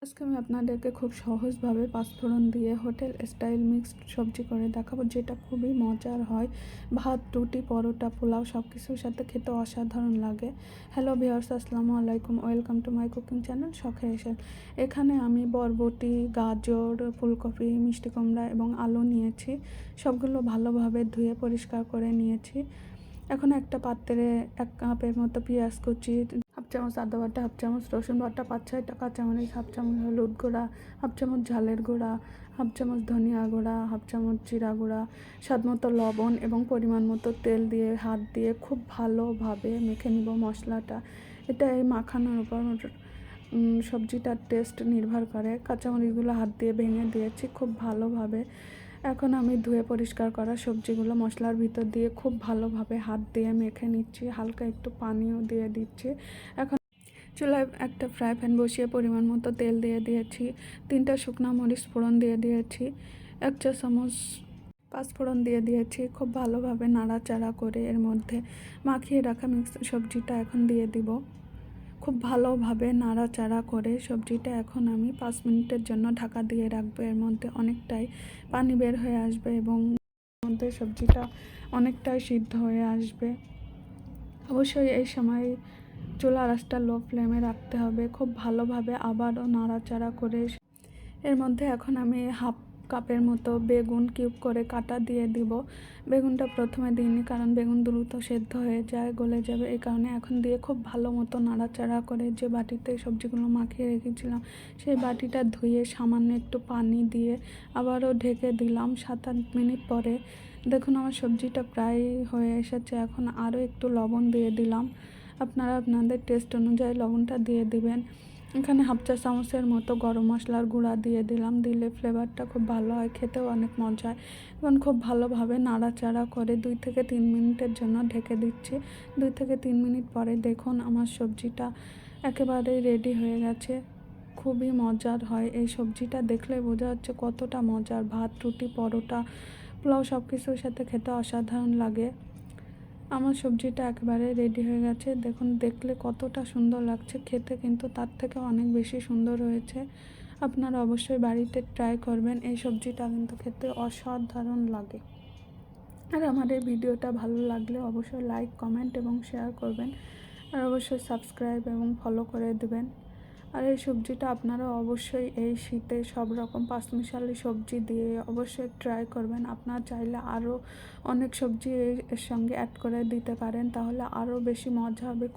আজকে আমি আপনাদেরকে খুব সহজভাবে পাঁচফোড়ন দিয়ে হোটেল স্টাইল মিক্সড সবজি করে দেখাবো, যেটা খুবই মজার হয়। ভাত, রুটি, পরোটা, পোলাও সব কিছুর সাথে খেতে অসাধারণ লাগে। হ্যালো ভিউয়ার্স, আসসালামু আলাইকুম, welcome to my cooking channel শখে এসেন। এখানে আমি বরবটি, গাজর, ফুলকপি, মিষ্টি কুমড়া এবং আলু নিয়েছি। সবগুলো ভালোভাবে ধুয়ে পরিষ্কার করে নিয়েছি। এখন একটা পাত্রে 1 কাপের মতো পেঁয়াজ কুচি, হাফ চামচ আদা বাটা, হাফ চামচ রসুন বাটা, 5-6টা কাঁচামরিচ, হাফ চামচ হলুদ গুঁড়া, হাফ চামচ ঝালের গুঁড়া, হাফ চামচ ধনিয়া গুঁড়া, হাফ চামচ জিরা গুঁড়া, স্বাদ মতো লবণ এবং পরিমাণ মতো তেল দিয়ে হাত দিয়ে খুব ভালোভাবে মেখে নিব মশলাটা। এটা এই মাখানোর উপর সবজিটার টেস্ট নির্ভর করে। কাঁচামরিচগুলো হাত দিয়ে ভেঙে দিয়েছি খুব ভালোভাবে। এখন আমি ধুয়ে পরিষ্কার করা সবজিগুলো মশলার ভিতর দিয়ে খুব ভালোভাবে হাত দিয়ে মেখে নিচ্ছি, হালকা একটু পানিও দিয়ে দিচ্ছি। এখন চুলায় একটা ফ্রাই প্যান বসিয়ে পরিমাণ মতো তেল দিয়ে দিয়েছি, 3টা শুকনো মরিচ ফোড়ন দিয়ে দিয়েছি, 1 চা চামচ পাঁচফোড়ন দিয়ে দিয়েছি। খুব ভালোভাবে নাড়াচাড়া করে এর মধ্যে মাখিয়ে রাখা মিক্স সবজিটা এখন দিয়ে দিব। খুব ভালোভাবে নাড়াচাড়া করে সবজিটা এখন আমি 5 মিনিটের জন্য ঢাকা দিয়ে রাখবো। এর মধ্যে অনেকটাই পানি বের হয়ে আসবে এবং মধ্যে সবজিটা অনেকটাই সিদ্ধ হয়ে আসবে। অবশ্যই এই সময় চুলার আঁচটা লো ফ্লেমে রাখতে হবে। খুব ভালোভাবে আবারও নাড়াচাড়া করে এর মধ্যে এখন আমি হাফ কাপের মতো বেগুন কিউব করে কাটা দিয়ে দিব। বেগুনটা প্রথমে দিইনি, কারণ বেগুন দ্রুত সেদ্ধ হয়ে যায়, গলে যাবে, এই কারণে এখন দিয়ে খুব ভালো মতো নাড়াচাড়া করে যে বাটিতে সবজিগুলো মাখিয়ে রেখেছিলাম সেই বাটিটা ধুয়ে সামান্য একটু পানি দিয়ে আবারও ঢেকে দিলাম। 7-8 মিনিট পরে দেখুন আমার সবজিটা প্রায় হয়ে এসেছে। এখন আরও একটু লবণ দিয়ে দিলাম। আপনারা আপনাদের টেস্ট অনুযায়ী লবণটা দিয়ে দিবেন। এখানে হাফ চা চামচের মতো গরম মশলার গুঁড়া দিয়ে দিলাম, দিলে ফ্লেভারটা খুব ভালো হয়, খেতেও অনেক মজা হয়। এখন খুব ভালোভাবে নাড়াচাড়া করে 2 থেকে 3 মিনিটের জন্য ঢেকে দিচ্ছি। 2 থেকে 3 মিনিট পরে দেখুন আমার সবজিটা একেবারেই রেডি হয়ে গেছে। খুবই মজার হয় এই সবজিটা, দেখলে বোঝা যাচ্ছে কতটা মজার। ভাত, রুটি, পরোটা, পোলাও সব কিছুর সাথে খেতে অসাধারণ লাগে। আমার সবজিটা একেবারে রেডি হয়ে গেছে। দেখুন দেখলে কতটা সুন্দর লাগছে, খেতে কিন্তু তার থেকে অনেক বেশি সুন্দর হয়েছে। আপনারা অবশ্যই বাড়িতে ট্রাই করবেন, এই সবজিটা কিন্তু খেতে অসাধারণ লাগে। আর আমার এই ভিডিওটা ভালো লাগলে অবশ্যই লাইক, কমেন্ট এবং শেয়ার করবেন। আর অবশ্যই সাবস্ক্রাইব এবং ফলো করে দেবেন। আর এই সবজিটা আপনারা অবশ্যই এই শীতে সব রকম পাঁচমিশালি সবজি দিয়ে অবশ্যই ট্রাই করবেন। আপনারা চাইলে আরও অনেক সবজি এর সঙ্গে অ্যাড করে দিতে পারেন, তাহলে আরও বেশি মজা হবে।